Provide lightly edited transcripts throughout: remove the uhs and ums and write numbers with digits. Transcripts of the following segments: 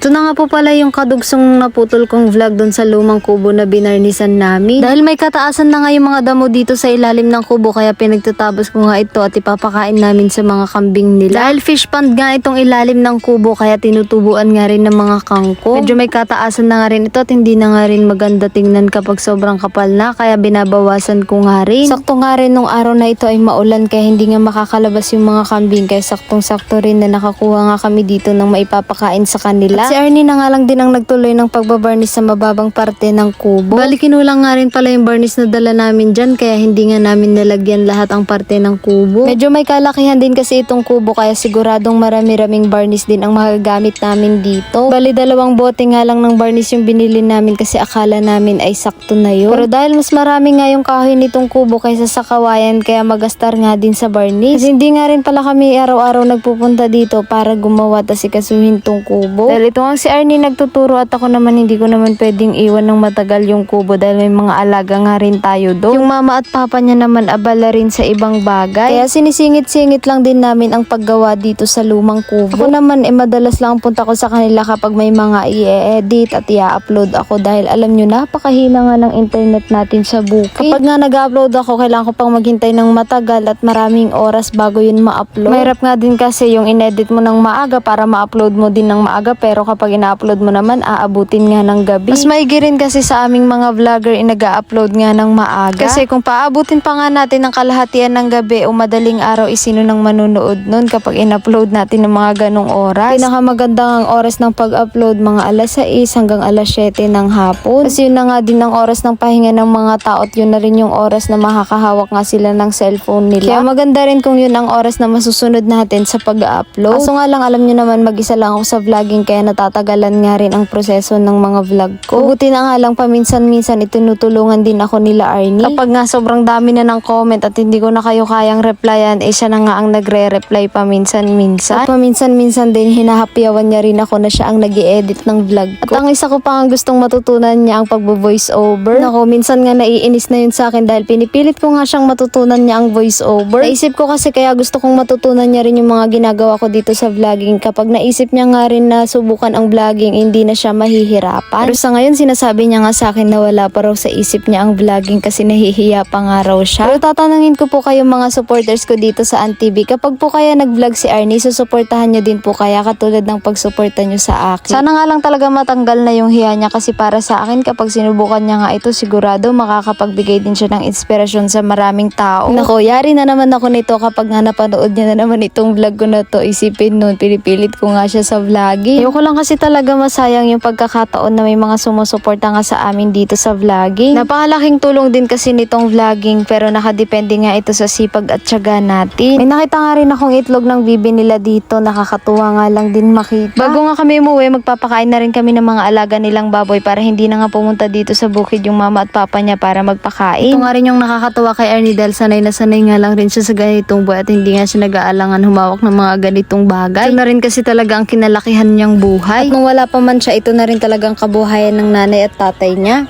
Ito na nga po pala yung kadugsong naputol kong vlog dun sa lumang kubo na binarnisan namin. Dahil may kataasan na nga yung mga damo dito sa ilalim ng kubo, kaya pinagtatabos ko nga ito at ipapakain namin sa mga kambing nila. Dahil fish pond nga itong ilalim ng kubo, kaya tinutubuan nga rin ng mga kangkong. Medyo may kataasan na nga rin ito at hindi na nga rin maganda tingnan kapag sobrang kapal na, kaya binabawasan ko nga rin. Sakto nga rin nung araw na ito ay maulan, kaya hindi nga makakalabas yung mga kambing, kaya saktong-sakto rin na nakakuha nga kami dito ng maipapakain sa kanila. At si Ernie na nga lang din ang nagtuloy ng pagbabarnis sa mababang parte ng kubo. Bali kinulang nga rin pala yung barnis na dala namin dyan, kaya hindi nga namin nalagyan lahat ang parte ng kubo. Medyo may kalakihan din kasi itong kubo, kaya siguradong marami-raming barnis din ang magagamit namin dito. Bali 2 bote nga lang ng barnis yung binili namin kasi akala namin ay sakto na yun. Pero dahil mas marami nga yung kahoy nitong kubo kaysa sa kawayan, kaya magastar nga din sa barnis. Kasi hindi nga rin pala kami araw-araw nagpupunta dito para gumawa at asikasuhin tong kubo. Dahil ito ang si Ernie nagtuturo at ako naman hindi ko naman pwedeng iwan ng matagal yung kubo dahil may mga alaga nga rin tayo doon. Yung mama at papa niya naman abala rin sa ibang bagay. Kaya sinisingit-singit lang din namin ang paggawa dito sa lumang kubo. Ako naman madalas lang punta ko sa kanila kapag may mga i-edit at i-upload ako dahil alam nyo napakahina nga ng internet natin sa bukid. Kapag nga nag-upload ako, kailangan ko pang maghintay ng matagal at maraming oras bago yun ma-upload. Mahirap nga din kasi yung inedit mo ng maaga para ma-upload mo din ng maaga, pero kapag ina-upload mo naman, aabutin nga ng gabi. Mas maigi rin kasi sa aming mga vlogger nag-upload nga ng maaga. Kasi kung paabutin pa nga natin ng kalahatian ng gabi o madaling araw, sino nang manunood nun kapag in-upload natin ng mga ganong oras? Pinakamagandang ang oras ng pag-upload, mga alas 6 hanggang alas 7 ng hapon. Kasi yun na nga din ang oras ng pahinga ng mga tao at yun na rin yung oras na makakahawak nga sila ng cellphone nila. Kaya maganda rin kung yun ang oras na masusunod natin sa pag-upload. Kaso nga lang, alam nyo naman, mag-isa lang ako sa vlogging, kaya natatagalan nga rin ang proseso ng mga vlog ko. Buti na nga lang paminsan-minsan itinutulungan din ako nila Arnie. Kapag nga sobrang dami na ng comment at hindi ko na kayo kayang replyan, siya na nga ang nagre-reply paminsan-minsan. At paminsan-minsan din hinahapyawan niya rin ako na siya ang nag-i-edit ng vlog ko. At ang isa ko pa ang gustong matutunan niya ang pag-voice over. Nako, minsan nga naiinis na yun sa akin dahil pinipilit ko nga siyang matutunan niya ang voice over. Naisip ko kasi kaya gusto kong matutunan niya rin yung mga ginagawa ko dito sa vlogging. Kapag naisip niya nga rin na subukan ang vlogging, hindi na siya mahihirapan. Pero sa ngayon, sinasabi niya nga sa akin na wala pa raw sa isip niya ang vlogging kasi nahihiya pa nga raw siya. Pero tatanungin ko po kayo mga supporters ko dito sa AnTV, kapag po kaya nag-vlog si Arnie, susuportahan niyo din po kaya katulad ng pagsuporta niyo sa akin. Sana nga lang talaga matanggal na yung hiya niya, kasi para sa akin kapag sinubukan niya nga ito, sigurado makakapagbigay din siya ng inspirasyon sa maraming tao. Nako, yari na naman ako nito kapag nga napanood niya na naman itong vlog ko na to. Isipin nun, pinipilit ko nga siya sa vlogging. Ayoko lang kasi talaga masayang yung pagkakataon na may mga sumusuporta nga sa amin dito sa vlogging. Napakalaking tulong din kasi nitong vlogging, pero nakadepende nga ito sa sipag at tiyaga natin. May nakita nga rin akong itlog ng bibi nila dito, nakakatuwa nga lang din makita. Bago nga kami umuwi, magpapakain na rin kami ng mga alaga nilang baboy para hindi na nga pumunta dito sa bukid yung mama at papa niya para magpakain. Ito nga rin yung nakakatuwa kay Ernie dahil sanay na sanay nga lang rin siya sa ganitong buhay at hindi nga siya nag-aalangan humawak ng mga ganitong bagay. Ito na rin kasi talaga ang kinalakihan niyang buhay. At nung wala pa man siya, ito na rin talagang kabuhayan ng nanay at tatay niya.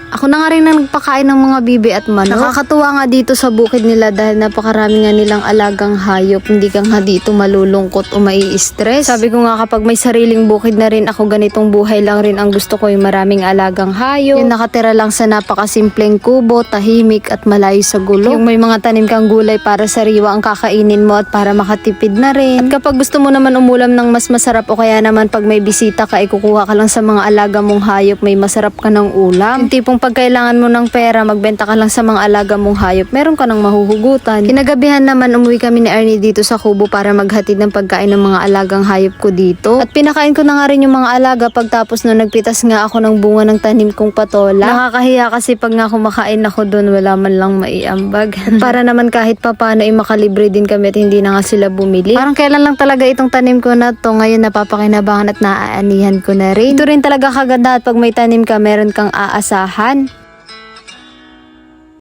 Ako na nga rin ang nagpakain ng mga bibi at manok. Nakakatuwa nga dito sa bukid nila dahil napakarami nga nilang alagang hayop. Hindi ka nga dito malulungkot o mai-stress. Sabi ko nga kapag may sariling bukid na rin ako, ganitong buhay lang rin ang gusto ko, yung maraming alagang hayop. Yung nakatira lang sa napakasimpleng kubo, tahimik at malayo sa gulo. Yung may mga tanim kang gulay para sariwa ang kakainin mo at para makatipid na rin. At kapag gusto mo naman umulam ng mas masarap o kaya naman pag may bisita ka, kukuha ka lang sa mga alaga mong hayop, may masarap ka ng ulam. Yung tipong pag kailangan mo ng pera, magbenta ka lang sa mga alaga mong hayop, meron ka ng mahuhugutan. Kinagabihan naman, umuwi kami ni Ernie dito sa kubo para maghatid ng pagkain ng mga alagang hayop ko dito. At pinakain ko na nga rin yung mga alaga pagtapos nung nagpitas nga ako ng bunga ng tanim kong patola. Nakakahiya kasi pag nga kumakain ako doon, wala man lang maiambag. Para naman kahit papano makalibre din kami at hindi na nga sila bumili. Parang kailan lang talaga itong tanim ko na to, ngayon napapakinabangan at naaanihan ko na rin. Ito rin talaga kaganda at pag may tanim ka, meron kang aasahan.